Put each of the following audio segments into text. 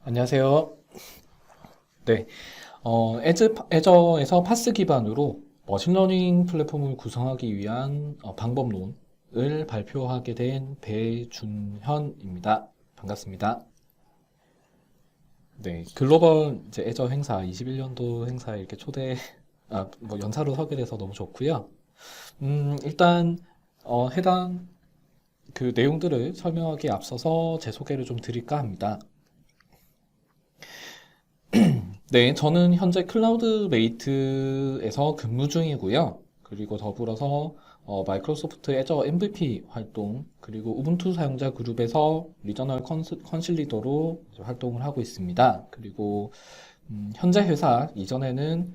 안녕하세요. 네, 애저에서 파스 기반으로 머신러닝 플랫폼을 구성하기 위한 방법론을 발표하게 된 배준현입니다. 반갑습니다. 네, 글로벌 이제 애저 행사 21년도 행사에 이렇게 연사로 서게 돼서 너무 좋고요. 일단 해당 그 내용들을 설명하기에 앞서서 제 소개를 좀 드릴까 합니다. 네, 저는 현재 클라우드메이트에서 근무 중이고요. 그리고 더불어서 마이크로소프트 애저 MVP 활동, 그리고 우분투 사용자 그룹에서 리저널 컨실리더로 활동을 하고 있습니다. 그리고 현재 회사 이전에는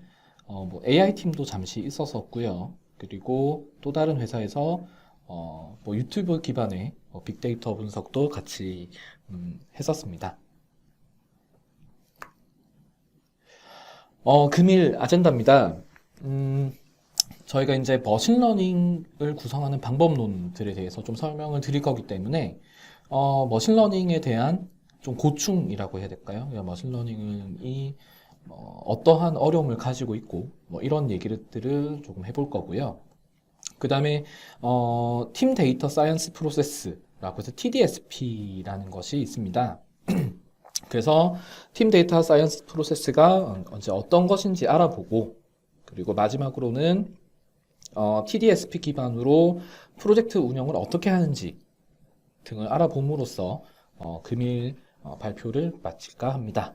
AI 팀도 잠시 있었었고요. 그리고 또 다른 회사에서 유튜브 기반의 빅데이터 분석도 같이 했었습니다. 금일 아젠다입니다. 저희가 이제 머신러닝을 구성하는 방법론들에 대해서 좀 설명을 드릴 거기 때문에, 머신러닝에 대한 좀 고충이라고 해야 될까요? 머신러닝이 어떠한 어려움을 가지고 있고, 이런 얘기들을 조금 해볼 거고요. 그 다음에, 팀 데이터 사이언스 프로세스라고 해서 TDSP라는 것이 있습니다. 그래서 팀 데이터 사이언스 프로세스가 언제 어떤 것인지 알아보고, 그리고 마지막으로는 TDSP 기반으로 프로젝트 운영을 어떻게 하는지 등을 알아봄으로써 금일 발표를 마칠까 합니다.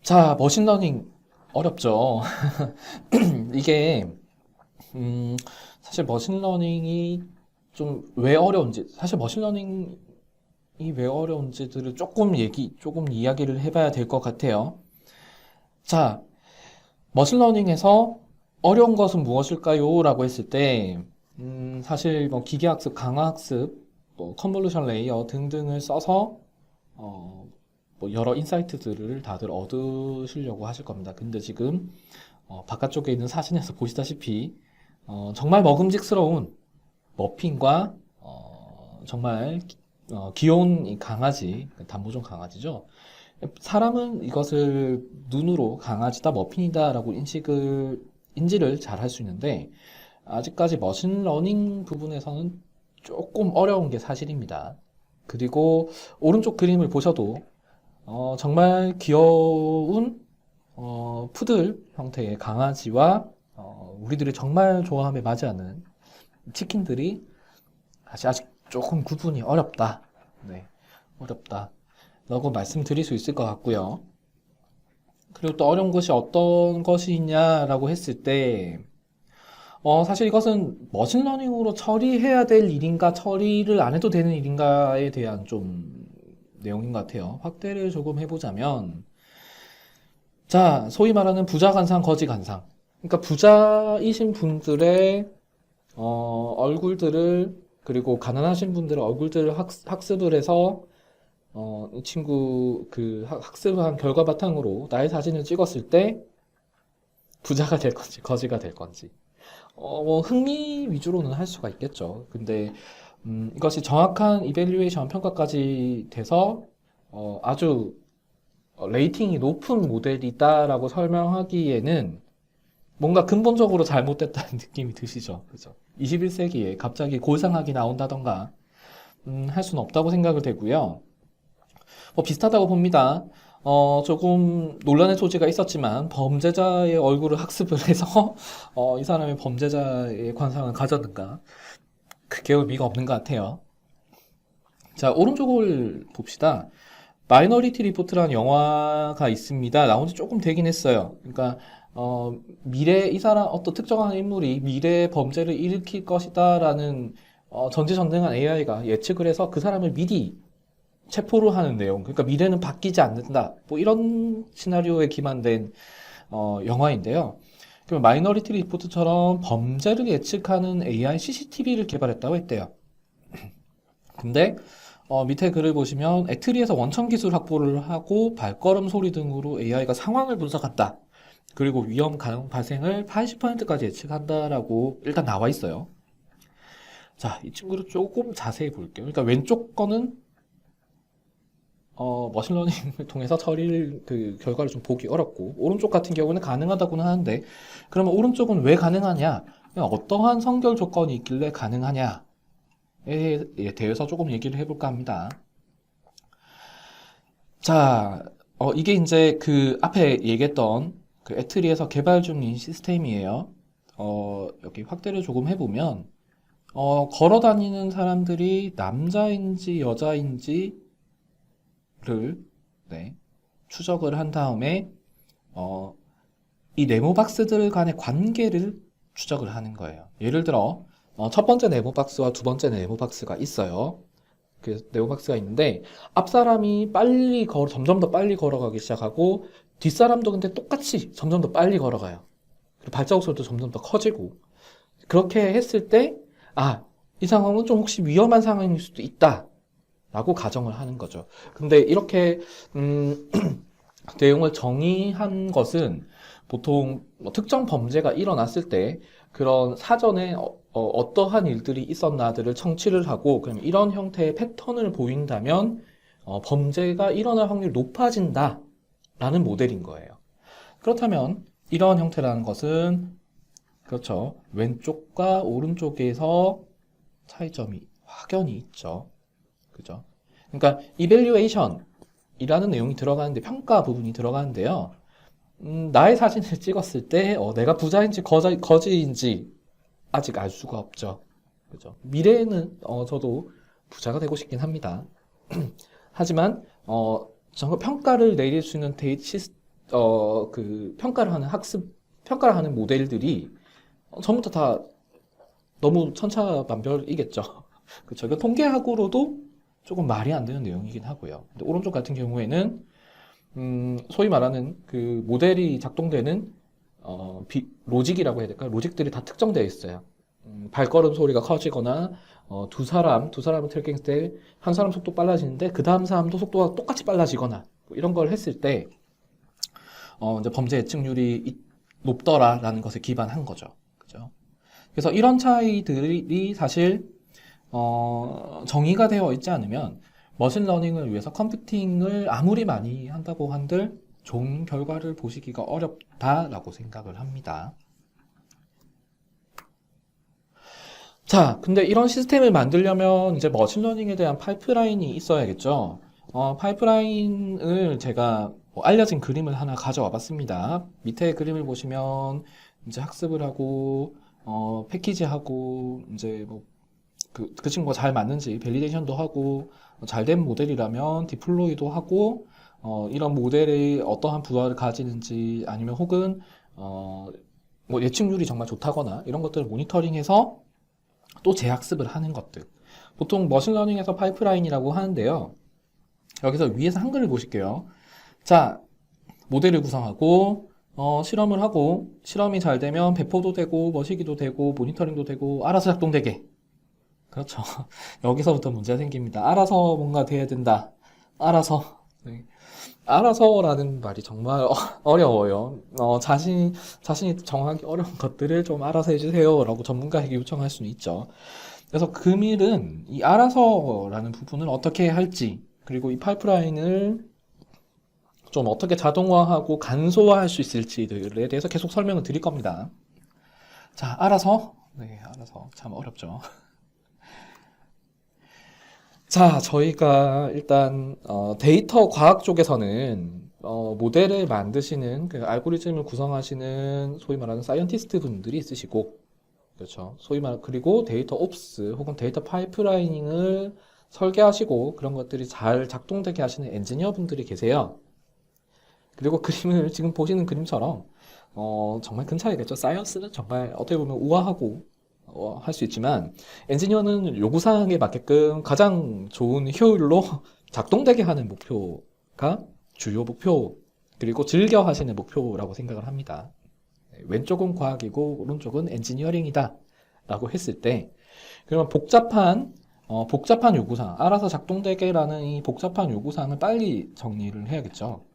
자, 머신러닝 어렵죠. 이게 사실 머신러닝이 좀 왜 어려운지, 사실 머신러닝이 왜 어려운지들을 조금 이야기를 해봐야 될 것 같아요. 자, 머신러닝에서 어려운 것은 무엇일까요? 라고 했을 때, 사실 기계학습, 강화학습, 컨볼루션 레이어 등등을 써서, 여러 인사이트들을 다들 얻으시려고 하실 겁니다. 근데 지금, 바깥쪽에 있는 사진에서 보시다시피, 정말 먹음직스러운 머핀과 정말 귀여운 이 강아지, 단모종 강아지죠. 사람은 이것을 눈으로 강아지다, 머핀이다 라고 인지를 잘 할 수 있는데 아직까지 머신러닝 부분에서는 조금 어려운 게 사실입니다. 그리고 오른쪽 그림을 보셔도 정말 귀여운 푸들 형태의 강아지와 우리들이 정말 좋아함에 맞이하는 치킨들이 아직 조금 구분이 어렵다. 네, 어렵다. 라고 말씀드릴 수 있을 것 같고요. 그리고 또 어려운 것이 어떤 것이냐라고 했을 때, 사실 이것은 머신러닝으로 처리해야 될 일인가, 처리를 안 해도 되는 일인가에 대한 좀 내용인 것 같아요. 확대를 조금 해보자면, 자, 소위 말하는 부자 관상, 거지 관상. 그러니까 부자이신 분들의 얼굴들을, 그리고 가난하신 분들의 얼굴들을 학습을 해서 이 친구 학습한 결과 바탕으로 나의 사진을 찍었을 때 부자가 될 건지 거지가 될 건지 흥미 위주로는 할 수가 있겠죠. 근데 이것이 정확한 이밸류에이션 평가까지 돼서 아주 레이팅이 높은 모델이다라고 설명하기에는 뭔가 근본적으로 잘못됐다는 느낌이 드시죠. 그죠? 21세기에 갑자기 골상학이 나온다던가 할 수는 없다고 생각을 되고요. 비슷하다고 봅니다. 조금 논란의 소지가 있었지만 범죄자의 얼굴을 학습을 해서 이 사람의 범죄자의 관상을 가졌는가 그게 의미가 없는 것 같아요. 자, 오른쪽을 봅시다. 마이너리티 리포트라는 영화가 있습니다. 나온 지 조금 되긴 했어요. 그러니까 이 사람 어떤 특정한 인물이 미래의 범죄를 일으킬 것이다라는 전지전능한 AI가 예측을 해서 그 사람을 미리 체포를 하는 내용. 그러니까 미래는 바뀌지 않는다. 이런 시나리오에 기반된 영화인데요. 그럼 마이너리티 리포트처럼 범죄를 예측하는 AI CCTV를 개발했다고 했대요. 근데 밑에 글을 보시면 애트리에서 원천 기술 확보를 하고 발걸음 소리 등으로 AI가 상황을 분석한다. 그리고 위험 가능 발생을 80%까지 예측한다라고 일단 나와 있어요. 자, 이 친구를 조금 자세히 볼게요. 그러니까 왼쪽 거는 머신러닝을 통해서 처리를 그 결과를 좀 보기 어렵고 오른쪽 같은 경우는 가능하다고는 하는데 그러면 오른쪽은 왜 가능하냐? 그냥 어떠한 성결 조건이 있길래 가능하냐에 대해서 조금 얘기를 해볼까 합니다. 자, 이게 이제 그 앞에 얘기했던 그 애트리에서 개발 중인 시스템이에요. 여기 확대를 조금 해보면 걸어 다니는 사람들이 남자인지 여자인지를 네, 추적을 한 다음에 이 네모 박스들 간의 관계를 추적을 하는 거예요. 예를 들어 첫 번째 네모 박스와 두 번째 네모 박스가 있어요. 그 네모 박스가 있는데 앞 사람이 점점 더 빨리 걸어가기 시작하고 뒷 사람도 근데 똑같이 점점 더 빨리 걸어가요. 그리고 발자국 소리도 점점 더 커지고 그렇게 했을 때 이 상황은 좀 혹시 위험한 상황일 수도 있다 라고 가정을 하는 거죠. 근데 이렇게 내용을 정의한 것은 보통 뭐 특정 범죄가 일어났을 때 그런 사전에 어떠한 일들이 있었나들을 청취를 하고 그럼 이런 형태의 패턴을 보인다면 범죄가 일어날 확률이 높아진다 라는 모델인 거예요. 그렇다면 이런 형태라는 것은 그렇죠. 왼쪽과 오른쪽에서 차이점이 확연히 있죠. 그죠? 그러니까 evaluation이라는 내용이 들어가는데 평가 부분이 들어가는데요. 나의 사진을 찍었을 때 내가 부자인지 거지인지 아직 알 수가 없죠. 그죠? 미래에는 저도 부자가 되고 싶긴 합니다. 하지만 정말 평가를 내릴 수 있는 그 평가를 하는 평가를 하는 모델들이 전부 다 너무 천차만별이겠죠. 그렇죠. 이거 통계학으로도 조금 말이 안 되는 내용이긴 하고요. 근데 오른쪽 같은 경우에는 소위 말하는 그 모델이 작동되는 로직이라고 해야 될까요? 로직들이 다 특정되어 있어요. 발걸음 소리가 커지거나 두 사람을 트래킹했을 때 한 사람 속도 빨라지는데 그 다음 사람도 속도가 똑같이 빨라지거나 뭐 이런 걸 했을 때 이제 범죄 예측률이 높더라라는 것에 기반한 거죠. 그죠? 그래서 이런 차이들이 사실 정의가 되어 있지 않으면 머신러닝을 위해서 컴퓨팅을 아무리 많이 한다고 한들 좋은 결과를 보시기가 어렵다라고 생각을 합니다. 자, 근데 이런 시스템을 만들려면 이제 머신러닝에 대한 파이프라인이 있어야겠죠. 파이프라인을 제가 알려진 그림을 하나 가져와 봤습니다. 밑에 그림을 보시면 이제 학습을 하고 패키지하고 이제 뭐 그 친구가 잘 맞는지 밸리데이션도 하고 잘된 모델이라면 디플로이도 하고 이런 모델이 어떠한 부하를 가지는지 아니면 혹은 뭐 예측률이 정말 좋다거나 이런 것들을 모니터링해서 또 재학습을 하는 것들 보통 머신러닝에서 파이프라인이라고 하는데요. 여기서 위에서 한글을 보실게요. 자, 모델을 구성하고 실험을 하고 실험이 잘 되면 배포도 되고 머시기도 되고 모니터링도 되고 알아서 작동되게. 그렇죠. 여기서부터 문제가 생깁니다. 알아서 뭔가 돼야 된다. 알아서. 네. 알아서라는 말이 정말 어려워요. 자신이 정하기 어려운 것들을 좀 알아서 해주세요. 라고 전문가에게 요청할 수는 있죠. 그래서 금일은 이 알아서라는 부분을 어떻게 할지, 그리고 이 파이프라인을 좀 어떻게 자동화하고 간소화할 수 있을지들에 대해서 계속 설명을 드릴 겁니다. 자, 알아서. 네, 알아서. 참 어렵죠. 자, 저희가 일단 데이터 과학 쪽에서는 모델을 만드시는 그 알고리즘을 구성하시는 소위 말하는 사이언티스트 분들이 있으시고, 그렇죠. 그리고 데이터 옵스 혹은 데이터 파이프라이닝을 설계하시고 그런 것들이 잘 작동되게 하시는 엔지니어 분들이 계세요. 그리고 그림을 지금 보시는 그림처럼 정말 큰 차이겠죠. 사이언스는 정말 어떻게 보면 우아하고 할 수 있지만 엔지니어는 요구사항에 맞게끔 가장 좋은 효율로 작동되게 하는 목표가 주요 목표 그리고 즐겨 하시는 목표라고 생각을 합니다. 왼쪽은 과학이고 오른쪽은 엔지니어링이다 라고 했을 때 그러면 복잡한 요구사항 알아서 작동되게라는 이 복잡한 요구사항을 빨리 정리를 해야겠죠.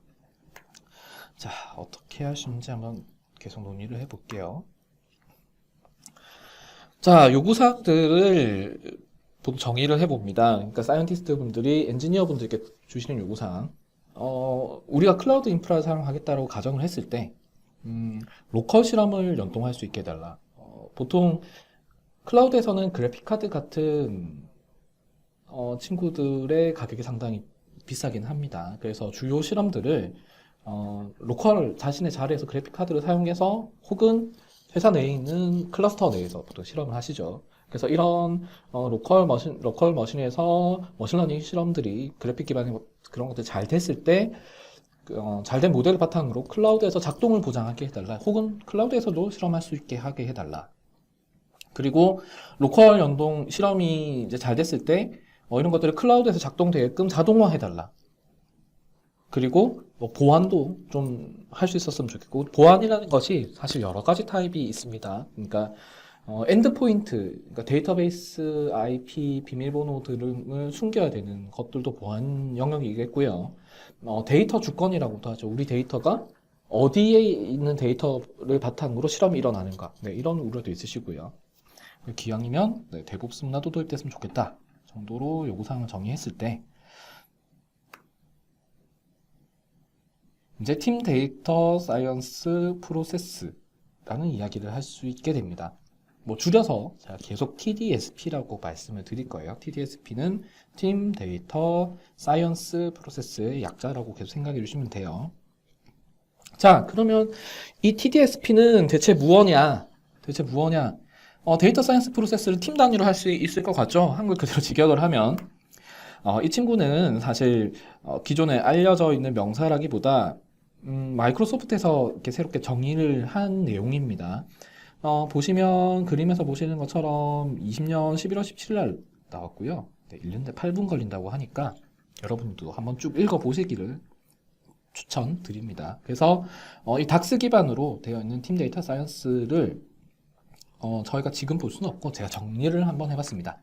자, 어떻게 할 수 있는지 한번 계속 논의를 해볼게요. 자, 요구사항들을 보통 정의를 해봅니다. 그러니까 사이언티스트 분들이 엔지니어 분들께 주시는 요구사항. 우리가 클라우드 인프라를 사용하겠다고 가정을 했을 때, 로컬 실험을 연동할 수 있게 해달라. 보통 클라우드에서는 그래픽카드 같은 친구들의 가격이 상당히 비싸긴 합니다. 그래서 주요 실험들을 로컬 자신의 자리에서 그래픽카드를 사용해서 혹은 회사 내에 있는 클러스터 내에서 보통 실험을 하시죠. 그래서 이런 로컬 머신에서 머신러닝 실험들이 그래픽 기반의 그런 것들이 잘 됐을 때 잘된 모델을 바탕으로 클라우드에서 작동을 보장하게 해달라. 혹은 클라우드에서도 실험할 수 있게 하게 해달라. 그리고 로컬 연동 실험이 이제 잘 됐을 때 이런 것들을 클라우드에서 작동되게끔 자동화해달라. 그리고 뭐 보안도 좀 할 수 있었으면 좋겠고, 보안이라는 것이 사실 여러 가지 타입이 있습니다. 그러니까 엔드포인트, 그러니까 데이터베이스 IP 비밀번호 등을 숨겨야 되는 것들도 보안 영역이겠고요. 데이터 주권이라고도 하죠. 우리 데이터가 어디에 있는 데이터를 바탕으로 실험이 일어나는가. 네, 이런 우려도 있으시고요. 기왕이면 네, 데브옵스 문화도 도입됐으면 좋겠다 정도로 요구사항을 정의했을 때, 이제 팀 데이터 사이언스 프로세스라는 이야기를 할 수 있게 됩니다. 뭐 줄여서 제가 계속 TDSP라고 말씀을 드릴 거예요. TDSP는 팀 데이터 사이언스 프로세스의 약자라고 계속 생각해 주시면 돼요. 자, 그러면 이 TDSP는 대체 무엇냐? 데이터 사이언스 프로세스를 팀 단위로 할 수 있을 것 같죠? 한글 그대로 직역을 하면 이 친구는 사실 기존에 알려져 있는 명사라기보다 마이크로소프트에서 이렇게 새롭게 정의를 한 내용입니다. 보시면 그림에서 보시는 것처럼 20년 11월 17일 날 나왔고요. 네, 1년에 8분 걸린다고 하니까 여러분도 한번 쭉 읽어보시기를 추천드립니다. 그래서 이 닥스 기반으로 되어 있는 팀 데이터 사이언스를 저희가 지금 볼 수는 없고 제가 정리를 한번 해봤습니다.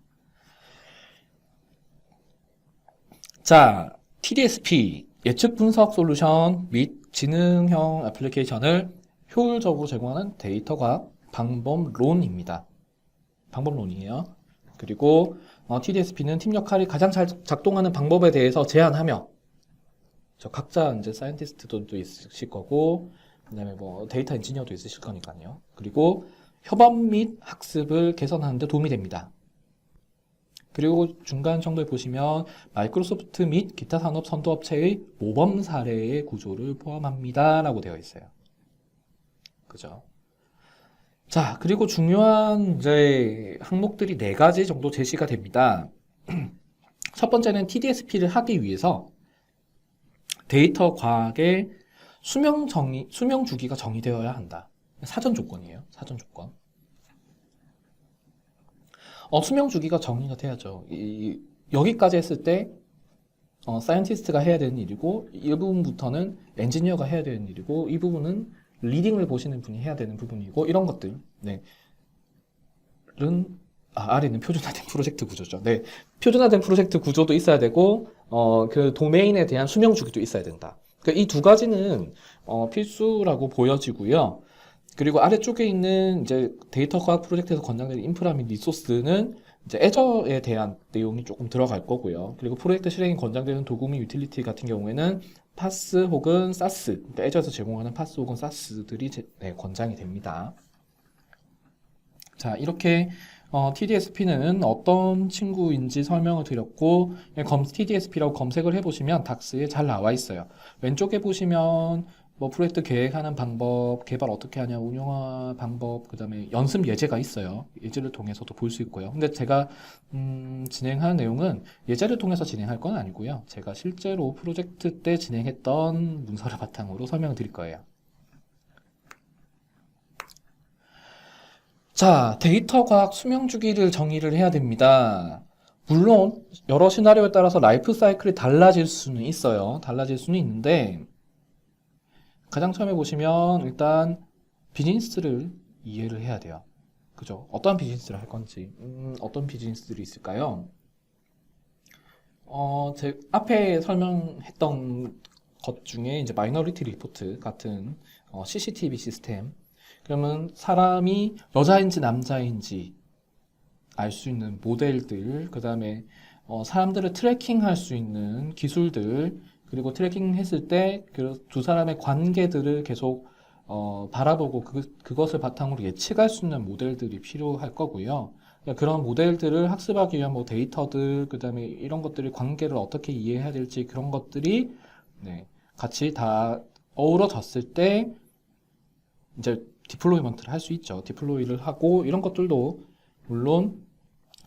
자, TDSP, 예측 분석 솔루션 및 지능형 애플리케이션을 효율적으로 제공하는 데이터 과학 방법론입니다. 방법론이에요. 그리고 TDSP는 팀 역할이 가장 잘 작동하는 방법에 대해서 제안하며, 각자 이제 사이언티스트도 있으실 거고, 그다음에 뭐 데이터 엔지니어도 있으실 거니까요. 그리고 협업 및 학습을 개선하는 데 도움이 됩니다. 그리고 중간 정도에 보시면 마이크로소프트 및 기타 산업 선도업체의 모범 사례의 구조를 포함합니다 라고 되어 있어요. 그죠? 자, 그리고 중요한 이제 항목들이 4가지 정도 제시가 됩니다. 첫 번째는 TDSP를 하기 위해서 데이터 과학의 수명 주기가 정의되어야 한다. 사전 조건이에요. 사전 조건. 수명 주기가 정의가 돼야죠. 여기까지 했을 때 사이언티스트가 해야 되는 일이고, 이 부분부터는 엔지니어가 해야 되는 일이고, 이 부분은 리딩을 보시는 분이 해야 되는 부분이고, 이런 것들. 네. 아래는 표준화된 프로젝트 구조죠. 네. 표준화된 프로젝트 구조도 있어야 되고, 그 도메인에 대한 수명 주기도 있어야 된다. 그러니까 이 2가지는 필수라고 보여지고요. 그리고 아래쪽에 있는 이제 데이터 과학 프로젝트에서 권장되는 인프라 및 리소스는 이제 애저에 대한 내용이 조금 들어갈 거고요. 그리고 프로젝트 실행에 권장되는 도구 및 유틸리티 같은 경우에는 파스 혹은 사스, 그러니까 애저에서 제공하는 파스 혹은 사스들이 권장이 됩니다. 자, 이렇게 TDSP는 어떤 친구인지 설명을 드렸고, TDSP라고 검색을 해보시면 닥스에 잘 나와 있어요. 왼쪽에 보시면 뭐 프로젝트 계획하는 방법, 개발 어떻게 하냐, 운영하 방법, 그 다음에 연습 예제가 있어요. 예제를 통해서도 볼 수 있고요. 근데 제가 진행한 내용은 예제를 통해서 진행할 건 아니고요. 제가 실제로 프로젝트 때 진행했던 문서를 바탕으로 설명을 드릴 거예요. 자, 데이터 과학 수명 주기를 정의를 해야 됩니다. 물론 여러 시나리오에 따라서 라이프 사이클이 달라질 수는 있어요. 달라질 수는 있는데, 가장 처음에 보시면 일단 비즈니스를 이해를 해야 돼요. 그죠? 어떤 비즈니스를 할 건지, 어떤 비즈니스들이 있을까요? 제 앞에 설명했던 것 중에 이제 마이너리티 리포트 같은 CCTV 시스템. 그러면 사람이 여자인지 남자인지 알 수 있는 모델들, 그 다음에 사람들을 트래킹할 수 있는 기술들, 그리고 트래킹 했을 때 그 두 사람의 관계들을 계속 바라보고 그것을 바탕으로 예측할 수 있는 모델들이 필요할 거고요. 그러니까 그런 모델들을 학습하기 위한 뭐 데이터들, 그 다음에 이런 것들이 관계를 어떻게 이해해야 될지 그런 것들이 네, 같이 다 어우러졌을 때 이제 디플로이먼트를 할 수 있죠. 디플로이를 하고 이런 것들도 물론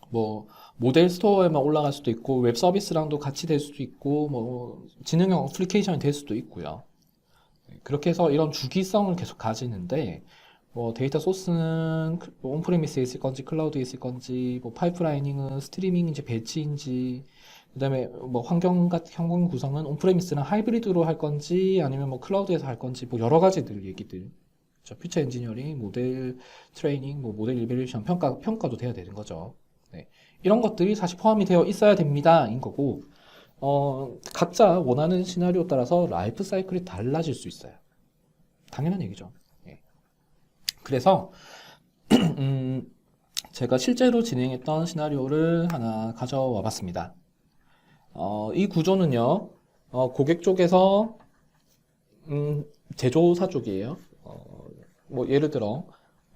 뭐 모델 스토어에만 올라갈 수도 있고 웹 서비스랑도 같이 될 수도 있고 뭐 지능형 어플리케이션이 될 수도 있고요. 그렇게 해서 이런 주기성을 계속 가지는데 뭐 데이터 소스는 온프레미스에 있을 건지 클라우드에 있을 건지 뭐 파이프라이닝은 스트리밍인지 배치인지 그다음에 뭐 환경 구성은 온프레미스랑 하이브리드로 할 건지 아니면 뭐 클라우드에서 할 건지 뭐 여러 가지들 얘기들 퓨처 엔지니어링, 모델 트레이닝, 뭐 모델 이밸리에이션 평가도 돼야 되는 거죠. 네. 이런 것들이 사실 포함이 되어 있어야 됩니다인 거고 각자 원하는 시나리오 따라서 라이프 사이클이 달라질 수 있어요. 당연한 얘기죠. 예. 그래서 제가 실제로 진행했던 시나리오를 하나 가져와 봤습니다. 이 구조는요, 고객 쪽에서 제조사 쪽이에요. 뭐 예를 들어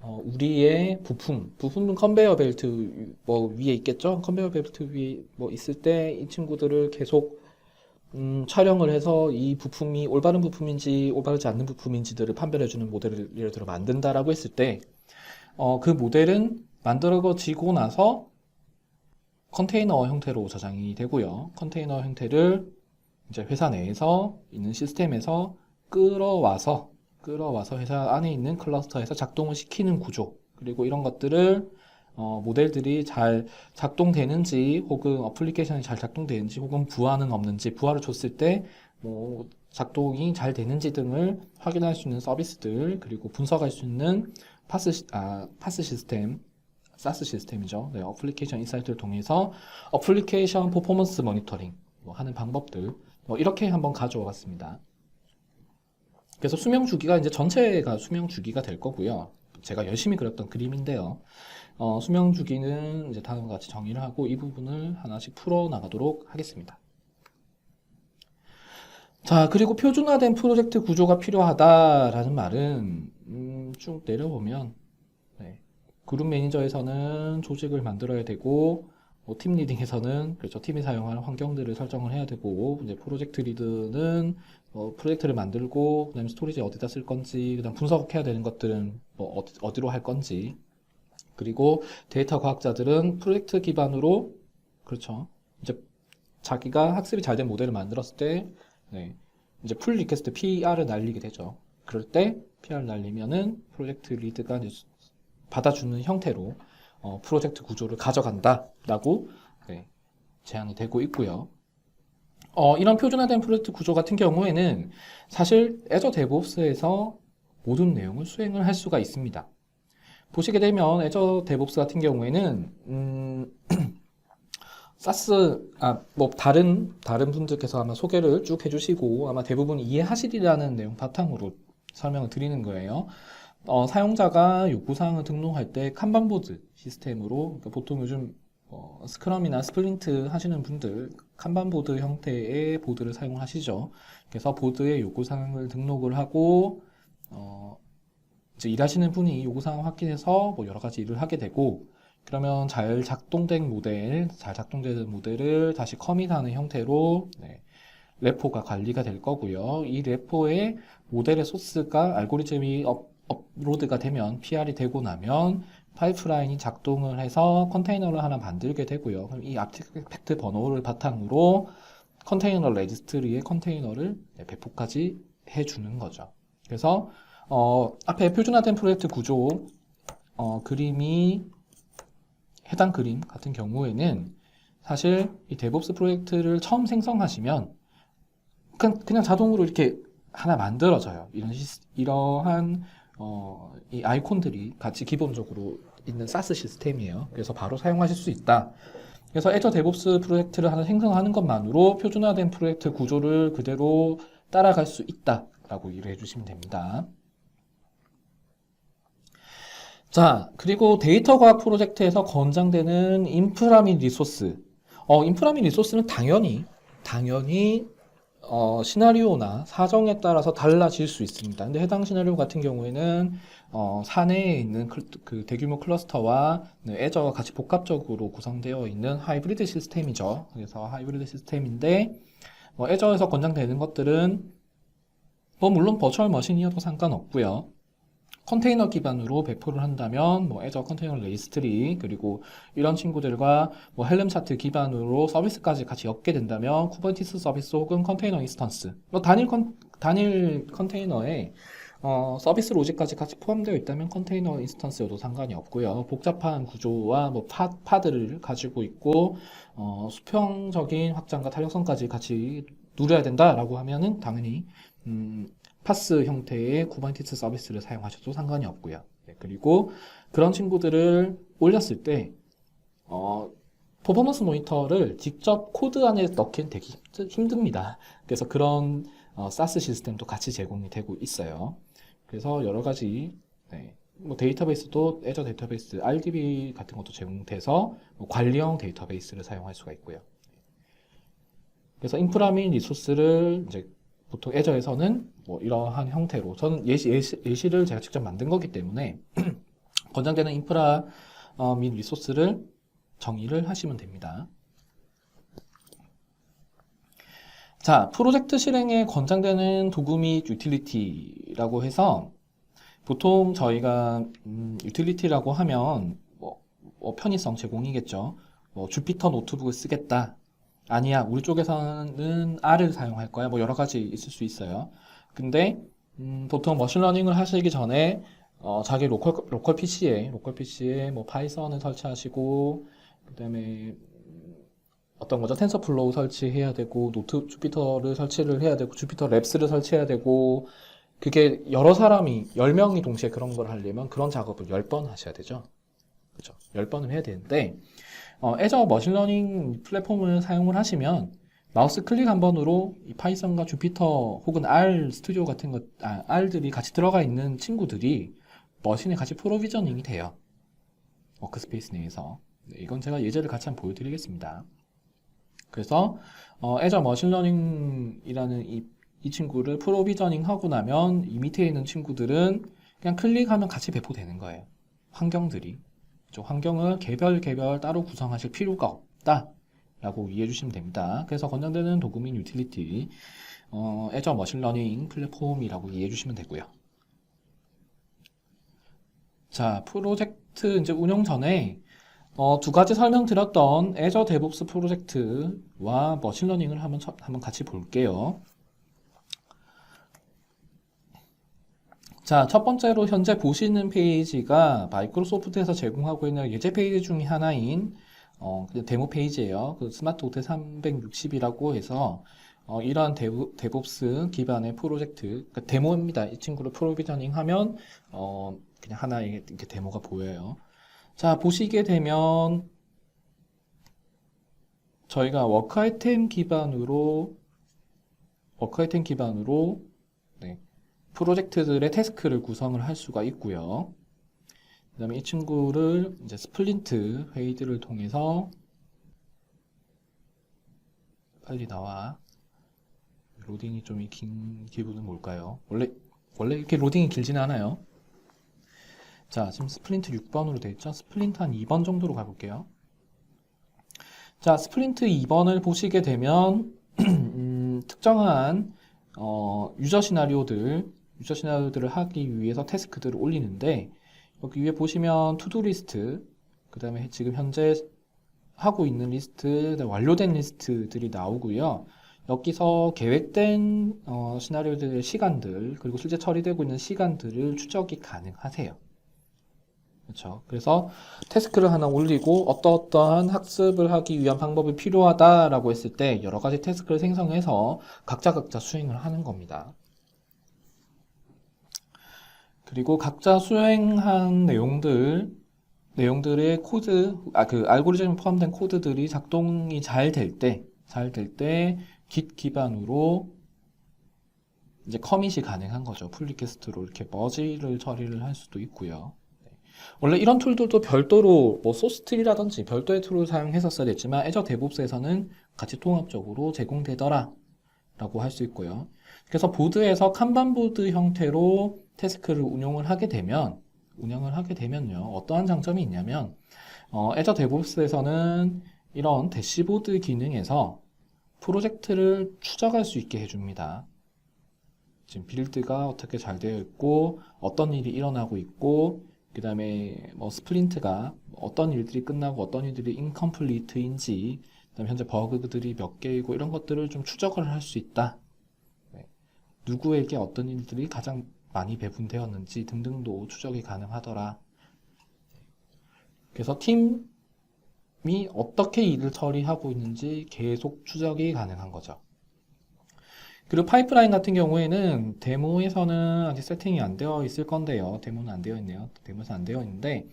우리의 부품은 컨베이어 벨트 뭐 위에 있겠죠? 컨베이어 벨트 위에 뭐 있을 때 이 친구들을 계속 촬영을 해서 이 부품이 올바른 부품인지 올바르지 않는 부품인지들을 판별해주는 모델을 예를 들어 만든다라고 했을 때 그 모델은 만들어지고 나서 컨테이너 형태로 저장이 되고요. 컨테이너 형태를 이제 회사 내에서 있는 시스템에서 끌어와서 회사 안에 있는 클러스터에서 작동을 시키는 구조 그리고 이런 것들을 모델들이 잘 작동되는지 혹은 어플리케이션이 잘 작동되는지 혹은 부하는 없는지 부하를 줬을 때 뭐 작동이 잘 되는지 등을 확인할 수 있는 서비스들 그리고 분석할 수 있는 파스 시스템 사스 시스템이죠. 네, 어플리케이션 인사이트를 통해서 어플리케이션 퍼포먼스 모니터링 뭐 하는 방법들 이렇게 한번 가져와 봤습니다. 그래서 수명 주기가 이제 전체가 수명 주기가 될 거고요. 제가 열심히 그렸던 그림인데요. 수명 주기는 이제 다음과 같이 정의를 하고 이 부분을 하나씩 풀어 나가도록 하겠습니다. 자, 그리고 표준화된 프로젝트 구조가 필요하다라는 말은 쭉 내려보면 네, 그룹 매니저에서는 조직을 만들어야 되고 뭐 팀 리딩에서는 그렇죠 팀이 사용하는 환경들을 설정을 해야 되고 이제 프로젝트 리드는 프로젝트를 만들고 그다음에 스토리지 어디다 쓸 건지 그다음 분석해야 되는 것들은 뭐 어디로 할 건지 그리고 데이터 과학자들은 프로젝트 기반으로 그렇죠 이제 자기가 학습이 잘 된 모델을 만들었을 때 네, 이제 풀 리퀘스트 PR을 날리게 되죠. 그럴 때 PR 날리면은 프로젝트 리드가 이제 받아주는 형태로 프로젝트 구조를 가져간다라고 네, 제안이 되고 있고요. 이런 표준화된 프로젝트 구조 같은 경우에는 사실 애저 데브옵스에서 모든 내용을 수행을 할 수가 있습니다. 보시게 되면 애저 데브옵스 같은 경우에는 사스 뭐 다른 분들께서 아마 소개를 쭉 해주시고 아마 대부분 이해하시리라는 내용 바탕으로 설명을 드리는 거예요. 사용자가 요구사항을 등록할 때 칸반보드 시스템으로 그러니까 보통 요즘 스크럼이나 스플린트 하시는 분들 칸반보드 형태의 보드를 사용하시죠. 그래서 보드에 요구사항을 등록을 하고 이제 일하시는 분이 요구사항을 확인해서 뭐 여러 가지 일을 하게 되고 그러면 잘 작동된 모델을 다시 커밋하는 형태로 네, 레포가 관리가 될 거고요. 이 레포에 모델의 소스가 알고리즘이 업로드가 되면 PR이 되고 나면 파이프라인이 작동을 해서 컨테이너를 하나 만들게 되고요. 그럼 이 아티팩트 번호를 바탕으로 컨테이너 레지스트리에 컨테이너를 배포까지 해주는 거죠. 그래서 앞에 표준화된 프로젝트 구조 그림이 해당 그림 같은 경우에는 사실 이 데브옵스 프로젝트를 처음 생성하시면 그냥 자동으로 이렇게 하나 만들어져요. 이러한 이 아이콘들이 같이 기본적으로 있는 사스 시스템이에요. 그래서 바로 사용하실 수 있다. 그래서 애저 데브옵스 프로젝트를 하나 생성하는 것만으로 표준화된 프로젝트 구조를 그대로 따라갈 수 있다라고 이해해 주시면 됩니다. 자, 그리고 데이터 과학 프로젝트에서 권장되는 인프라 및 리소스. 인프라 및 리소스는 당연히 시나리오나 사정에 따라서 달라질 수 있습니다. 근데 해당 시나리오 같은 경우에는 사내에 있는 그 대규모 클러스터와 애저가 같이 복합적으로 구성되어 있는 하이브리드 시스템이죠. 그래서 하이브리드 시스템인데 애저에서 권장되는 것들은 물론 버추얼 머신이어도 상관없고요. 컨테이너 기반으로 배포를 한다면 애저 컨테이너 레지스트리 그리고 이런 친구들과 헬름 차트 기반으로 서비스까지 같이 엮게 된다면 쿠버네티스 서비스 혹은 컨테이너 인스턴스 단일 컨테이너에 서비스 로직까지 같이 포함되어 있다면 컨테이너 인스턴스여도 상관이 없고요. 복잡한 구조와 파드를 가지고 있고 수평적인 확장과 탄력성까지 같이 누려야 된다라고 하면은 당연히 파스 형태의 쿠버네티스 서비스를 사용하셔도 상관이 없고요. 네, 그리고 그런 친구들을 올렸을 때 퍼포먼스 모니터를 직접 코드 안에 넣기는 되게 힘듭니다. 그래서 그런 사스 시스템도 같이 제공이 되고 있어요. 그래서 여러 가지 데이터베이스도 애저 데이터베이스 RDB 같은 것도 제공돼서 관리형 데이터베이스를 사용할 수가 있고요. 그래서 인프라 및 리소스를 이제 보통 애저에서는 이러한 형태로 저는 예시를 제가 직접 만든 거기 때문에 권장되는 인프라 및 리소스를 정의를 하시면 됩니다. 자, 프로젝트 실행에 권장되는 도구 및 유틸리티라고 해서 보통 저희가 유틸리티라고 하면 편의성 제공이겠죠. 주피터 노트북을 쓰겠다. 아니야, 우리 쪽에서는 R을 사용할 거야. 여러 가지 있을 수 있어요. 근데 보통 머신러닝을 하시기 전에 자기 로컬 PC에 파이썬을 설치하시고 그다음에 어떤 거죠? 텐서플로우 설치해야 되고 주피터를 설치를 해야 되고 주피터 랩스를 설치해야 되고 그게 여러 사람이 10명이 동시에 그런 걸 하려면 그런 작업을 10번 하셔야 되죠. 그렇죠? 10번을 해야 되는데 애저 머신러닝 플랫폼을 사용을 하시면 마우스 클릭 한 번으로 이 파이썬과 주피터 혹은 R 스튜디오 같은 R들이 같이 들어가 있는 친구들이 머신에 같이 프로비저닝이 돼요. 워크스페이스 내에서. 네, 이건 제가 예제를 같이 한번 보여드리겠습니다. 그래서 애저 머신러닝이라는 이 친구를 프로비저닝 하고 나면 이 밑에 있는 친구들은 그냥 클릭하면 같이 배포되는 거예요. 환경들이. 환경을 개별 따로 구성하실 필요가 없다 라고 이해해 주시면 됩니다. 그래서 권장되는 도구 및 유틸리티 애저 머신러닝 플랫폼이라고 이해해 주시면 되고요. 자, 프로젝트 이제 운영 전에 두 가지 설명드렸던 애저 데브옵스 프로젝트와 머신러닝을 한번 같이 볼게요. 자, 첫 번째로 현재 보시는 페이지가 마이크로소프트에서 제공하고 있는 예제 페이지 중에 하나인 그냥 데모 페이지예요. 그 스마트 호텔 360이라고 해서 이러한 데브옵스 기반의 프로젝트, 그러니까 데모입니다. 이 친구를 프로비저닝 하면 그냥 하나의 이렇게 데모가 보여요. 자, 보시게 되면 저희가 워크 아이템 기반으로 프로젝트들의 태스크를 구성을 할 수가 있고요. 그 다음에 이 친구를 이제 스플린트 회의들을 통해서 빨리 나와. 로딩이 좀 긴 기분은 뭘까요? 원래 이렇게 로딩이 길지는 않아요. 자, 지금 스플린트 6번으로 되어 있죠? 스플린트 한 2번 정도로 가볼게요. 자, 스플린트 2번을 보시게 되면 특정한 유저 시나리오들을 하기 위해서 태스크들을 올리는데 여기 위에 보시면 투두 리스트, 그 다음에 지금 현재 하고 있는 리스트, 완료된 리스트들이 나오고요. 여기서 계획된 시나리오들의 시간들, 그리고 실제 처리되고 있는 시간들을 추적이 가능하세요. 그렇죠. 그래서 태스크를 하나 올리고 어떠한 학습을 하기 위한 방법이 필요하다라고 했을 때 여러 가지 태스크를 생성해서 각자 수행을 하는 겁니다. 그리고 각자 수행한 내용들의 코드, 그 알고리즘에 포함된 코드들이 작동이 잘 될 때 Git 기반으로 이제 커밋이 가능한 거죠. 풀 리퀘스트로 이렇게 머지를 처리를 할 수도 있고요. 원래 이런 툴들도 별도로 뭐 소스트리라든지 별도의 툴을 사용했었어야 됐지만 애저 데브옵스에서는 같이 통합적으로 제공되더라 라고 할 수 있고요. 그래서 보드에서 칸반 보드 형태로 태스크를 운영을 하게 되면요. 어떠한 장점이 있냐면 애저 데브옵스에서는 이런 대시보드 기능에서 프로젝트를 추적할 수 있게 해줍니다. 지금 빌드가 어떻게 잘 되어 있고 어떤 일이 일어나고 있고 그 다음에 뭐 스프린트가 어떤 일들이 끝나고 어떤 일들이 인컴플리트인지 그다음에 현재 버그들이 몇 개이고 이런 것들을 좀 추적을 할 수 있다. 네. 누구에게 어떤 일들이 가장 많이 배분되었는지 등등도 추적이 가능하더라. 그래서 팀이 어떻게 일을 처리하고 있는지 계속 추적이 가능한 거죠. 그리고 파이프라인 같은 경우에는 데모에서는 아직 세팅이 안 되어 있을 건데요. 데모는 안 되어 있네요. 데모에서 안 되어 있는데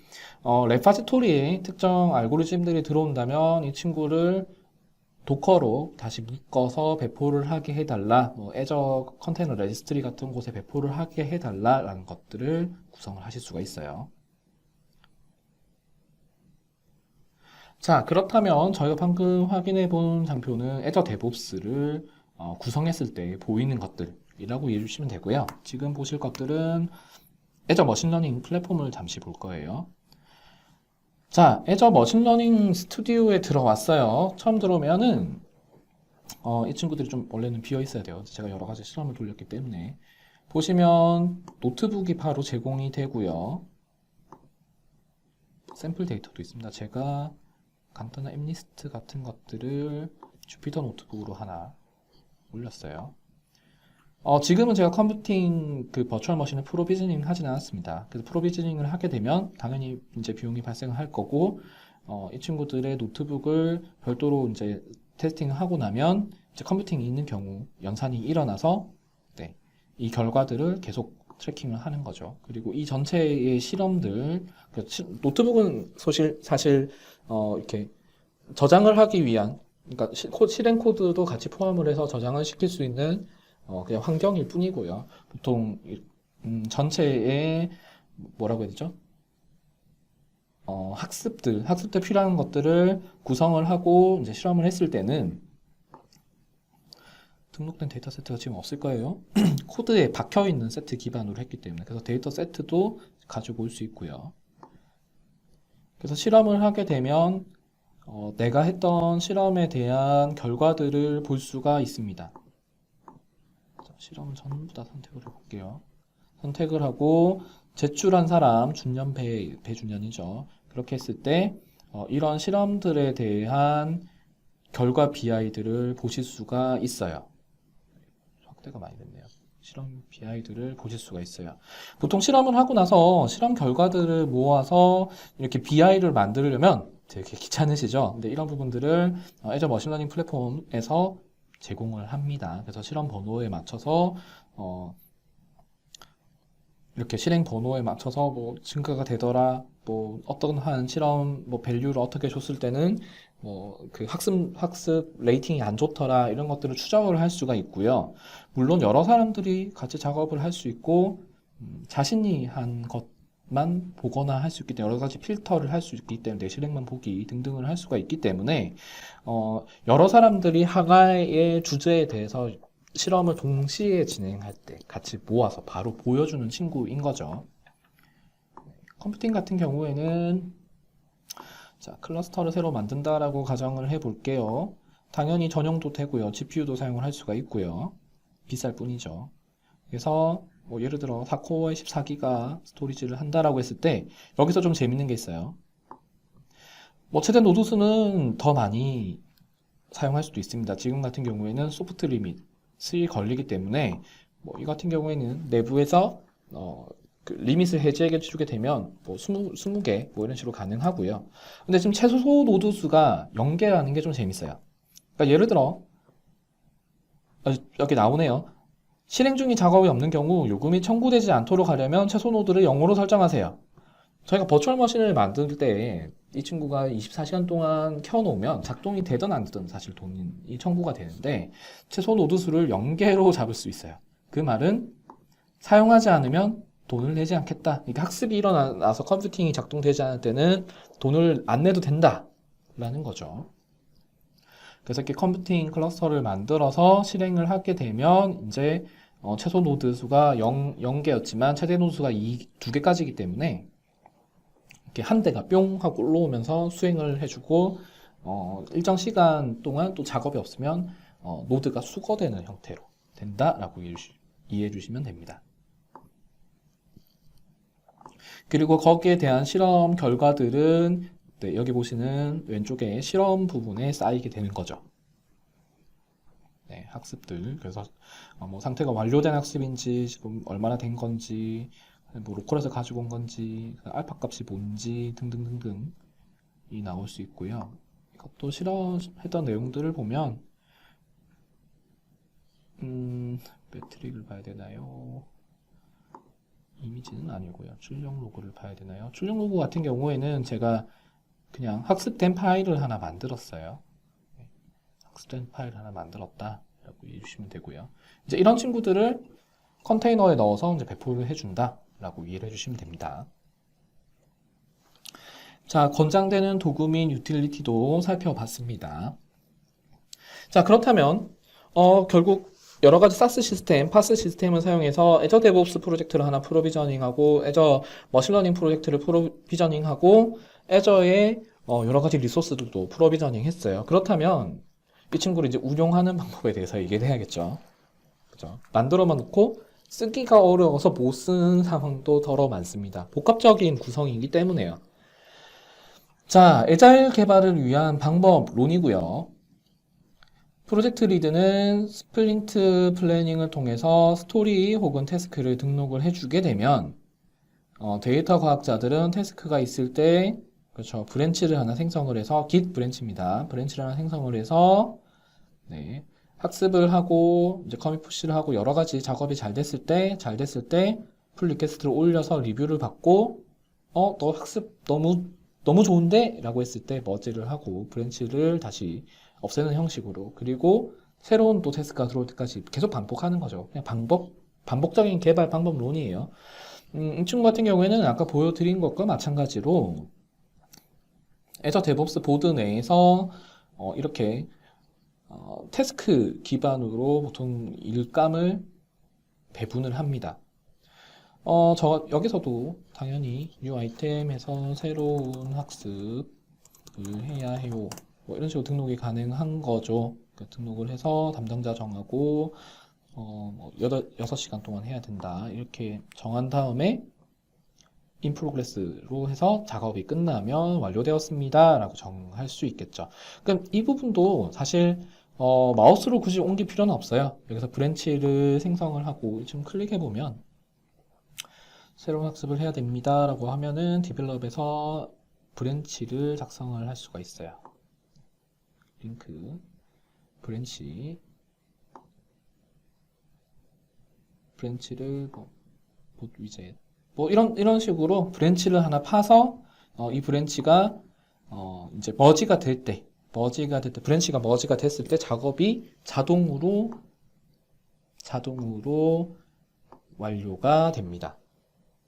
레파지토리에 특정 알고리즘들이 들어온다면 이 친구를 도커로 다시 묶어서 배포를 하게 해달라, 뭐 애저 컨테이너 레지스트리 같은 곳에 배포를 하게 해달라 라는 것들을 구성을 하실 수가 있어요. 자, 그렇다면 저희가 방금 확인해 본 장표는 애저 데브옵스를 구성했을 때 보이는 것들이라고 이해해 주시면 되고요. 지금 보실 것들은 애저 머신러닝 플랫폼을 잠시 볼 거예요. 자, 애저 머신러닝 스튜디오에 들어왔어요. 처음 들어오면은 이 친구들이 좀 원래는 비어 있어야 돼요. 제가 여러 가지 실험을 돌렸기 때문에 보시면 노트북이 바로 제공이 되고요. 샘플 데이터도 있습니다. 제가 간단한 앱리스트 같은 것들을 주피터 노트북으로 하나 올렸어요. 지금은 제가 컴퓨팅 그 버추얼 머신을 프로비즈닝 하진 않았습니다. 그래서 프로비즈닝을 하게 되면 당연히 이제 비용이 발생할 거고, 이 친구들의 노트북을 별도로 이제 테스팅을 하고 나면 이제 컴퓨팅이 있는 경우 연산이 일어나서 네, 이 결과들을 계속 트래킹을 하는 거죠. 그리고 이 전체의 실험들, 노트북은 사실 이렇게 저장을 하기 위한, 그러니까 실행 코드도 같이 포함을 해서 저장을 시킬 수 있는 그냥 환경일 뿐이고요. 보통 전체의 뭐라고 해야 되죠? 학습 때 필요한 것들을 구성을 하고 이제 실험을 했을 때는 등록된 데이터 세트가 지금 없을 거예요. 코드에 박혀 있는 세트 기반으로 했기 때문에 그래서 데이터 세트도 가지고 올 수 있고요. 그래서 실험을 하게 되면 내가 했던 실험에 대한 결과들을 볼 수가 있습니다. 자, 실험을 전부 다 선택을 해볼게요. 선택을 하고 제출한 사람 준년 배준년이죠. 그렇게 했을 때 이런 실험들에 대한 결과 BI들을 보실 수가 있어요. 확대가 많이 됐네요. 실험 BI들을 보실 수가 있어요. 보통 실험을 하고 나서 실험 결과들을 모아서 이렇게 BI를 만들려면 되게 귀찮으시죠? 근데 이런 부분들을 애저 머신러닝 플랫폼에서 제공을 합니다. 그래서 실험 번호에 맞춰서 이렇게 실행 번호에 맞춰서 뭐 증가가 되더라, 뭐 어떤 한 실험 뭐 밸류를 어떻게 줬을 때는 뭐 그 학습 레이팅이 안 좋더라 이런 것들을 추적을 할 수가 있고요. 물론 여러 사람들이 같이 작업을 할 수 있고 자신이 한 것만 보거나 할 수 있기 때문에 여러 가지 필터를 할 수 있기 때문에 내 실행만 보기 등등을 할 수가 있기 때문에 여러 사람들이 하나의 주제에 대해서 실험을 동시에 진행할 때 같이 모아서 바로 보여주는 친구인 거죠. 컴퓨팅 같은 경우에는 자, 클러스터를 새로 만든다라고 가정을 해 볼게요. 당연히 전용도 되고요. GPU도 사용을 할 수가 있고요. 비쌀 뿐이죠. 그래서 뭐 예를 들어 4코어에 14기가 스토리지를 한다라고 했을 때 여기서 좀 재밌는 게 있어요. 뭐 최대 노드 수는 더 많이 사용할 수도 있습니다. 지금 같은 경우에는 소프트 리밋이 걸리기 때문에 뭐 이 같은 경우에는 내부에서 그 리밋을 해제해 주게 되면 뭐 20개 뭐 이런 식으로 가능하고요. 근데 지금 최소 노드 수가 0개라는 게 좀 재밌어요. 그러니까 예를 들어 여기 나오네요. 실행 중인 작업이 없는 경우 요금이 청구되지 않도록 하려면 최소 노드를 0으로 설정하세요. 저희가 버추얼 머신을 만들 때 이 친구가 24시간 동안 켜놓으면 작동이 되든 안 되든 사실 돈이 청구가 되는데 최소 노드 수를 0개로 잡을 수 있어요. 그 말은 사용하지 않으면 돈을 내지 않겠다. 이게 학습이 일어나서 컴퓨팅이 작동되지 않을 때는 돈을 안 내도 된다라는 거죠. 그래서 이렇게 컴퓨팅 클러스터를 만들어서 실행을 하게 되면 이제 최소 노드 수가 0개였지만 최대 노드 수가 2개까지이기 때문에 이렇게 한 대가 뿅 하고 올라오면서 수행을 해주고 일정 시간 동안 또 작업이 없으면 노드가 수거되는 형태로 된다라고 이해해 주시면 됩니다. 그리고 거기에 대한 실험 결과들은 네, 여기 보시는 왼쪽에 실험 부분에 쌓이게 되는 거죠. 네, 학습들. 그래서 뭐 상태가 완료된 학습인지 지금 얼마나 된 건지 뭐 로컬에서 가지고 온 건지 알파 값이 뭔지 등등등등이 나올 수 있고요. 이것도 실험했던 내용들을 보면 매트릭을 봐야 되나요? 이미지는 아니고요. 출력 로그를 봐야 되나요? 출력 로그 같은 경우에는 제가 그냥 학습된 파일을 하나 만들었어요. 학습된 파일 하나 만들었다 라고 이해해 주시면 되고요. 이제 이런 친구들을 컨테이너에 넣어서 이제 배포를 해준다 라고 이해를 해주시면 됩니다. 자, 권장되는 도구민 유틸리티도 살펴봤습니다. 자, 그렇다면 결국 여러 가지 사스 시스템, 파스 시스템을 사용해서 애저 데브옵스 프로젝트를 하나 프로비저닝하고 애저 머신러닝 프로젝트를 프로비저닝하고 애저의 여러 가지 리소스들도 프로비저닝 했어요. 그렇다면 이 친구를 이제 운용하는 방법에 대해서 얘기를 해야겠죠. 그죠? 만들어만 놓고 쓰기가 어려워서 못 쓰는 상황도 더러 많습니다. 복합적인 구성이기 때문에요. 자, 애자일 개발을 위한 방법론이고요. 프로젝트 리드는 스플린트 플래닝을 통해서 스토리 혹은 태스크를 등록을 해주게 되면 데이터 과학자들은 태스크가 있을 때 그렇죠, 브랜치를 하나 생성을 해서 git 브랜치입니다. 브랜치를 하나 생성을 해서 네, 학습을 하고 이제 커밋 푸시를 하고 여러 가지 작업이 잘 됐을 때 풀 리퀘스트를 올려서 리뷰를 받고 너 학습 너무 좋은데? 라고 했을 때 머지를 하고 브랜치를 다시 없애는 형식으로 그리고 새로운 또 태스크가 들어올 때까지 계속 반복하는 거죠. 그냥 반복적인 개발 방법론이에요. 이 친구 같은 경우에는 아까 보여드린 것과 마찬가지로 애저 데브옵스 보드 내에서 이렇게 태스크 기반으로 보통 일감을 배분을 합니다. 여기서도 당연히 new 아이템에서 새로운 학습을 해야 해요. 뭐 이런 식으로 등록이 가능한 거죠. 그러니까 등록을 해서 담당자 정하고, 6시간 동안 해야 된다. 이렇게 정한 다음에 in progress로 해서 작업이 끝나면 완료되었습니다. 라고 정할 수 있겠죠. 그럼 이 부분도 사실 마우스로 굳이 옮길 필요는 없어요. 여기서 브랜치를 생성을 하고 지금 클릭해보면 새로운 학습을 해야 됩니다 라고 하면은 디벨롭에서 브랜치를 작성을 할 수가 있어요. 링크 브랜치를 봇 위젯 이런 식으로 브랜치를 하나 파서 이 브랜치가 이제 머지가 될 때 브랜치가 머지가 됐을 때 작업이 자동으로 완료가 됩니다.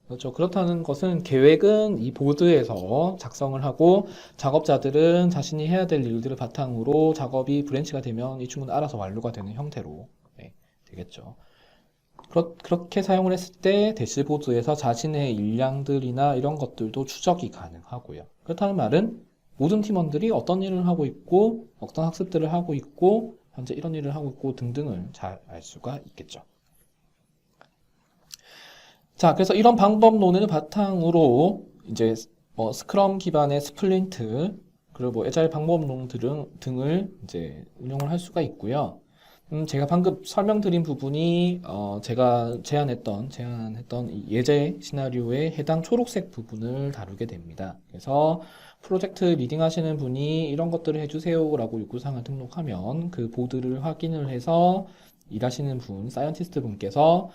그렇죠. 그렇다는 것은 계획은 이 보드에서 작성을 하고 작업자들은 자신이 해야 될 일들을 바탕으로 작업이 브랜치가 되면 이 친구는 알아서 완료가 되는 형태로 되겠죠. 그렇게 사용을 했을 때 대시보드에서 자신의 일량들이나 이런 것들도 추적이 가능하고요. 그렇다는 말은 모든 팀원들이 어떤 일을 하고 있고 어떤 학습들을 하고 있고 현재 이런 일을 하고 있고 등등을 잘 알 수가 있겠죠. 자, 그래서 이런 방법론을 바탕으로 이제 스크럼 기반의 스플린트 그리고 애자일 방법론 등을 이제 운영을 할 수가 있고요. 제가 방금 설명드린 부분이 제가 제안했던 이 예제 시나리오의 해당 초록색 부분을 다루게 됩니다. 그래서 프로젝트 리딩 하시는 분이 이런 것들을 해주세요 라고 요구사항을 등록하면 그 보드를 확인을 해서 일하시는 분, 사이언티스트 분께서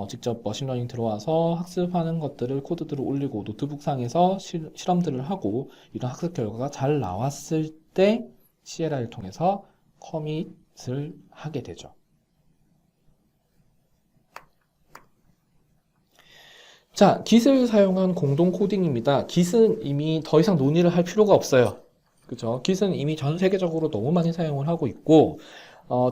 직접 머신러닝 들어와서 학습하는 것들을 코드들을 올리고 노트북 상에서 실험들을 하고 이런 학습 결과가 잘 나왔을 때 CLI를 통해서 커밋을 하게 되죠. 자, Git을 사용한 공동 코딩입니다. Git은 이미 더 이상 논의를 할 필요가 없어요. 그죠? Git은 이미 전 세계적으로 너무 많이 사용을 하고 있고,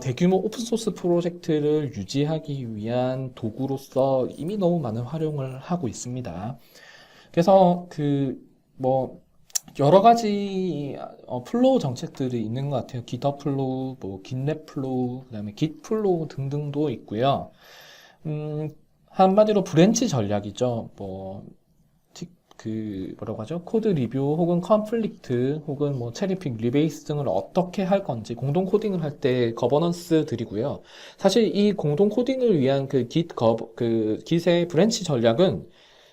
대규모 오픈소스 프로젝트를 유지하기 위한 도구로서 이미 너무 많은 활용을 하고 있습니다. 그래서 여러 가지 플로우 정책들이 있는 것 같아요. GitHub 플로우, GitLab 플로우, 그다음에 Git 플로우 등등도 있고요. 한마디로 브랜치 전략이죠. 뭐라고 하죠? 코드 리뷰 혹은 컨플릭트 혹은 체리픽, 리베이스 등을 어떻게 할 건지 공동 코딩을 할 때 거버넌스들이고요. 사실 이 공동 코딩을 위한 Git의 브랜치 전략은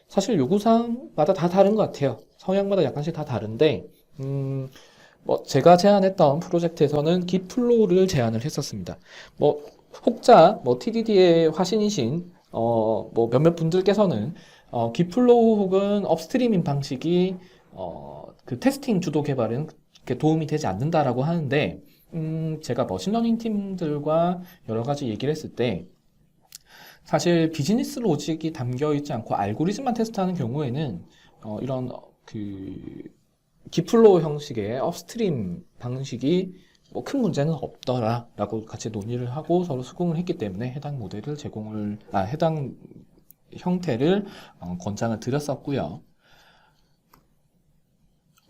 사실 요구사항마다 다 다른 것 같아요. 성향마다 약간씩 다 다른데, 제가 제안했던 프로젝트에서는 Git 플로우를 제안을 했었습니다. 혹자, TDD의 화신이신, 몇몇 분들께서는, Git 플로우 혹은 업스트림인 방식이, 그 테스팅 주도 개발은 그렇게 도움이 되지 않는다라고 하는데, 제가 머신러닝 팀들과 여러 가지 얘기를 했을 때, 사실 비즈니스 로직이 담겨 있지 않고 알고리즘만 테스트하는 경우에는 이런 기플로우 형식의 업스트림 방식이 큰 문제는 없더라라고 같이 논의를 하고 서로 수긍을 했기 때문에 해당 형태를 권장을 드렸었고요.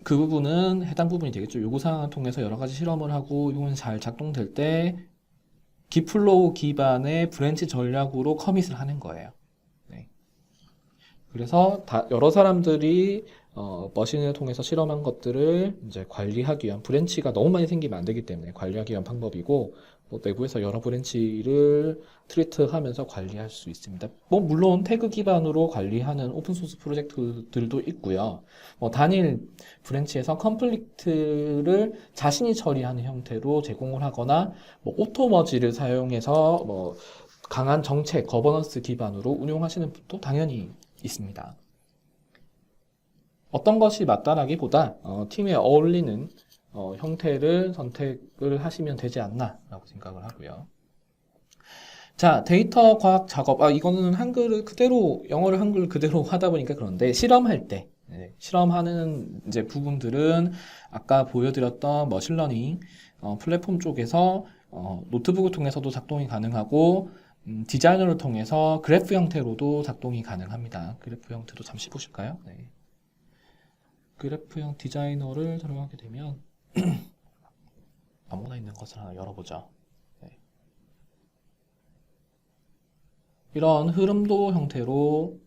그 부분은 해당 부분이 되겠죠. 요구사항을 통해서 여러 가지 실험을 하고 이건 잘 작동될 때 기플로우 기반의 브랜치 전략으로 커밋을 하는 거예요. 네. 그래서 여러 사람들이 머신을 통해서 실험한 것들을 이제 관리하기 위한 브랜치가 너무 많이 생기면 안 되기 때문에 관리하기 위한 방법이고 내부에서 여러 브랜치를 트리트하면서 관리할 수 있습니다. 물론 태그 기반으로 관리하는 오픈소스 프로젝트들도 있고요. 단일 브랜치에서 컴플리트를 자신이 처리하는 형태로 제공을 하거나 오토머지를 사용해서 강한 정책, 거버넌스 기반으로 운용하시는 분도 당연히 있습니다. 어떤 것이 맞다라기보다 팀에 어울리는 형태를 선택을 하시면 되지 않나 라고 생각을 하고요. 자, 데이터 과학 작업. 이거는 영어를 한글 그대로 하다 보니까 그런데 실험할 때 실험하는 이제 부분들은 아까 보여드렸던 머신러닝 플랫폼 쪽에서 노트북을 통해서도 작동이 가능하고 디자이너를 통해서 그래프 형태로도 작동이 가능합니다. 그래프 형태도 잠시 보실까요? 네. 그래프형 디자이너를 들어가게 되면 아무나 있는 것을 하나 열어보자. 네. 이런 흐름도 형태로도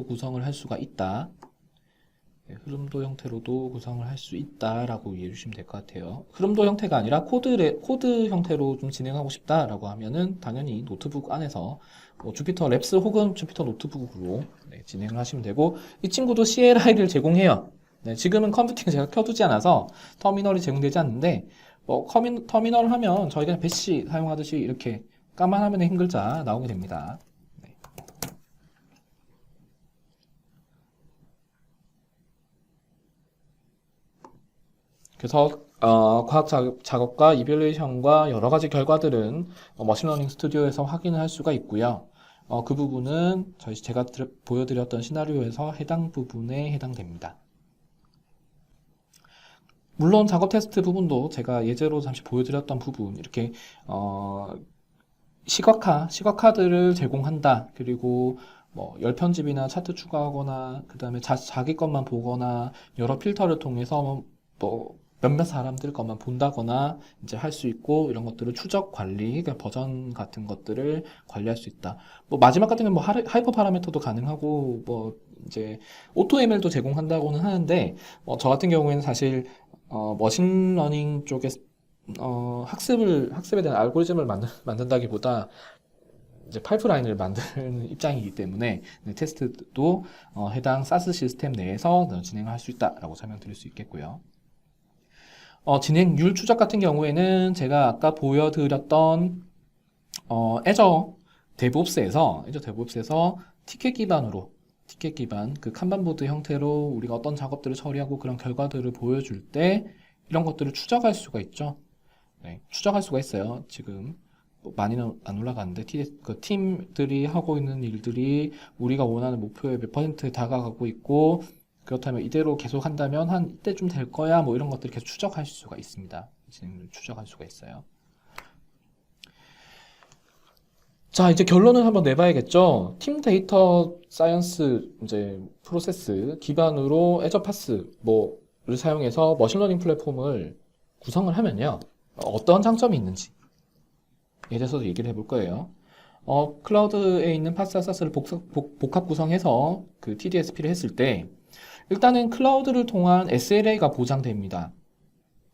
구성을 할 수가 있다. 네, 흐름도 형태로도 구성을 할 수 있다라고 이해해 주시면 될 것 같아요. 흐름도 형태가 아니라 코드 형태로 좀 진행하고 싶다라고 하면은 당연히 노트북 안에서 주피터 랩스 혹은 주피터 노트북으로 진행을 하시면 되고, 이 친구도 CLI를 제공해요. 네, 지금은 컴퓨팅 제가 켜두지 않아서 터미널이 제공되지 않는데 터미널을 하면 저희가 배시 사용하듯이 이렇게 까만 화면에 흰 글자 나오게 됩니다. 네. 그래서 과학 작업과 이밸류에이션과 여러 가지 결과들은 머신러닝 스튜디오에서 확인을 할 수가 있고요. 그 부분은 제가 보여드렸던 시나리오에서 해당 부분에 해당됩니다. 물론 작업 테스트 부분도 제가 예제로 잠시 보여드렸던 부분, 이렇게 시각화들을 제공한다. 그리고 열 편집이나 차트 추가하거나 그 다음에 자기 것만 보거나 여러 필터를 통해서 몇몇 사람들 것만 본다거나 이제 할 수 있고, 이런 것들을 추적 관리, 그러니까 버전 같은 것들을 관리할 수 있다. 마지막 같은 경우는 하이퍼 파라미터도 가능하고 이제 오토 ML도 제공한다고는 하는데 저 같은 경우에는 사실 머신러닝 쪽에 학습에 대한 알고리즘을 만든다기보다 이제 파이프라인을 만드는 입장이기 때문에 테스트도 해당 사스 시스템 내에서 진행을 할 수 있다라고 설명드릴 수 있겠고요. 진행률 추적 같은 경우에는 제가 아까 보여드렸던 애저 데브옵스에서 티켓 기반 그 칸반보드 형태로 우리가 어떤 작업들을 처리하고 그런 결과들을 보여줄 때 이런 것들을 추적할 수가 있죠. 네, 추적할 수가 있어요. 지금 뭐 많이는 안 올라가는데 그 팀들이 하고 있는 일들이 우리가 원하는 목표에 몇 퍼센트 다가가고 있고 그렇다면 이대로 계속 한다면 한 이때쯤 될 거야 뭐 이런 것들을 계속 추적할 수가 있습니다. 진행률 추적할 수가 있어요. 자, 이제 결론을 한번 내봐야겠죠. 팀 데이터 사이언스 이제 프로세스 기반으로 애저 파스 뭐를 사용해서 머신러닝 플랫폼을 구성을 하면요. 어떤 장점이 있는지에 대해서도 얘기를 해볼 거예요. 클라우드에 있는 파스와 사스를 복합 구성해서 그 TDSP를 했을 때 일단은 클라우드를 통한 SLA가 보장됩니다.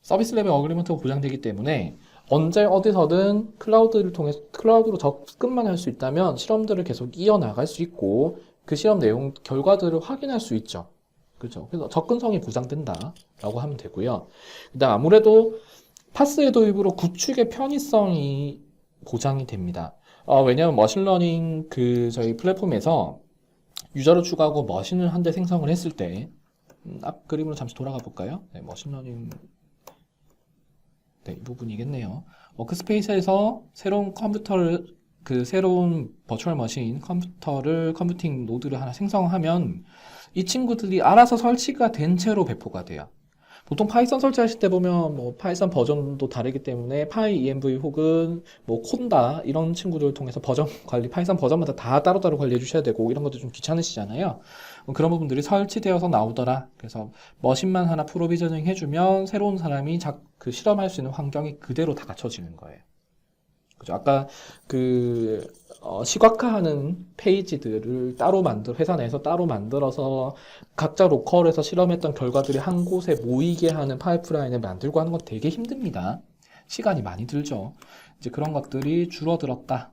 서비스 레벨 어그리먼트가 보장되기 때문에 언제 어디서든 클라우드를 통해서 클라우드로 접근만 할 수 있다면 실험들을 계속 이어나갈 수 있고 그 실험 내용 결과들을 확인할 수 있죠. 그렇죠. 그래서 접근성이 보장된다라고 하면 되고요. 그다음 아무래도 파스의 도입으로 구축의 편의성이 보장이 됩니다. 왜냐하면 머신러닝 그 저희 플랫폼에서 유저를 추가하고 머신을 한 대 생성을 했을 때 앞 그림으로 잠시 돌아가 볼까요? 네, 머신러닝 네, 이 부분이겠네요. 워크스페이스에서 새로운 컴퓨터를 새로운 버추얼 머신 컴퓨팅 노드를 하나 생성하면 이 친구들이 알아서 설치가 된 채로 배포가 돼요. 보통 파이썬 설치하실 때 보면 뭐 파이썬 버전도 다르기 때문에 파이env 혹은 뭐 콘다 이런 친구들을 통해서 버전 관리 파이썬 버전마다 다 따로따로 관리해 주셔야 되고 이런 것도 좀 귀찮으시잖아요. 그런 부분들이 설치되어서 나오더라. 그래서 머신만 하나 프로비저닝 해주면 새로운 사람이 그 실험할 수 있는 환경이 그대로 다 갖춰지는 거예요. 그죠? 아까 시각화하는 페이지들을 따로 회사 내에서 따로 만들어서 각자 로컬에서 실험했던 결과들이 한 곳에 모이게 하는 파이프라인을 만들고 하는 건 되게 힘듭니다. 시간이 많이 들죠. 이제 그런 것들이 줄어들었다.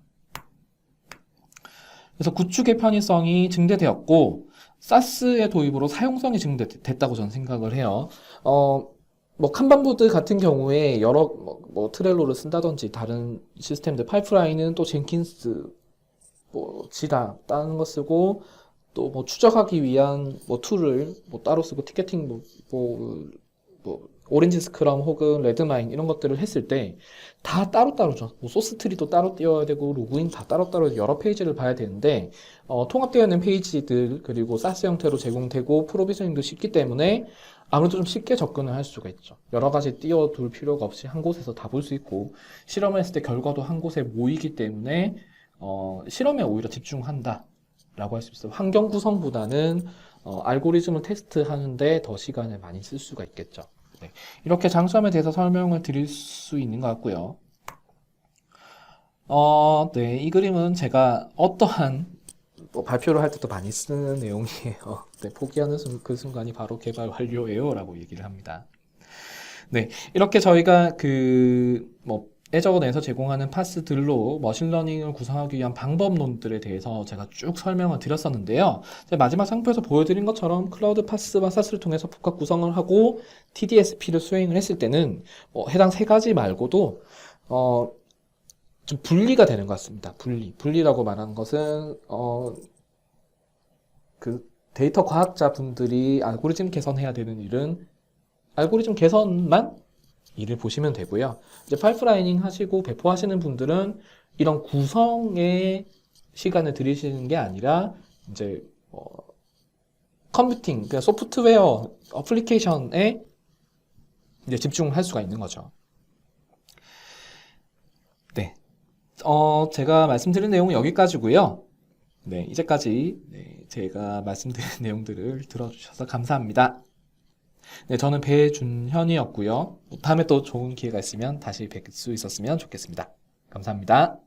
그래서 구축의 편의성이 증대되었고, 사스의 도입으로 사용성이 증대됐다고 저는 생각을 해요. 뭐 칸반보드 같은 경우에 여러 뭐 트렐로를 쓴다든지 다른 시스템들 파이프라인은 또 젠킨스 뭐 지라 다른 거 쓰고 또 뭐 추적하기 위한 뭐 툴을 뭐 따로 쓰고 티켓팅 뭐 오렌지 스크럼 혹은 레드마인 이런 것들을 했을 때 다 따로따로죠. 뭐 소스 트리도 따로 띄워야 되고 로그인 다 따로따로 여러 페이지를 봐야 되는데 통합되어 있는 페이지들 그리고 사스 형태로 제공되고 프로비저닝도 쉽기 때문에 아무래도 좀 쉽게 접근을 할 수가 있죠. 여러 가지 띄워둘 필요가 없이 한 곳에서 다 볼 수 있고 실험을 했을 때 결과도 한 곳에 모이기 때문에 실험에 오히려 집중한다 라고 할 수 있어요. 환경 구성보다는 알고리즘을 테스트하는데 더 시간을 많이 쓸 수가 있겠죠. 네. 이렇게 장점에 대해서 설명을 드릴 수 있는 것 같고요. 네, 이 그림은 제가 어떠한 발표를 할 때도 많이 쓰는 내용이에요. 네, 포기하는 그 순간이 바로 개발 완료예요 라고 얘기를 합니다. 네, 이렇게 저희가 애저 내에서 제공하는 파스들로 머신러닝을 구성하기 위한 방법론들에 대해서 제가 쭉 설명을 드렸었는데요. 마지막 상표에서 보여드린 것처럼 클라우드 파스와 사스를 통해서 복합 구성을 하고 TDSP를 수행을 했을 때는 해당 세 가지 말고도 좀 분리가 되는 것 같습니다. 분리라고 말하는 것은 그 데이터 과학자 분들이 알고리즘 개선해야 되는 일은 알고리즘 개선만 일을 보시면 되고요. 이제 파이프라이닝 하시고 배포하시는 분들은 이런 구성에 시간을 들이시는 게 아니라 이제 컴퓨팅, 그러니까 소프트웨어 어플리케이션에 이제 집중할 수가 있는 거죠. 네, 제가 말씀드린 내용은 여기까지고요. 네, 이제까지 제가 말씀드린 내용들을 들어주셔서 감사합니다. 네, 저는 배준현이었고요. 다음에 또 좋은 기회가 있으면 다시 뵐 수 있었으면 좋겠습니다. 감사합니다.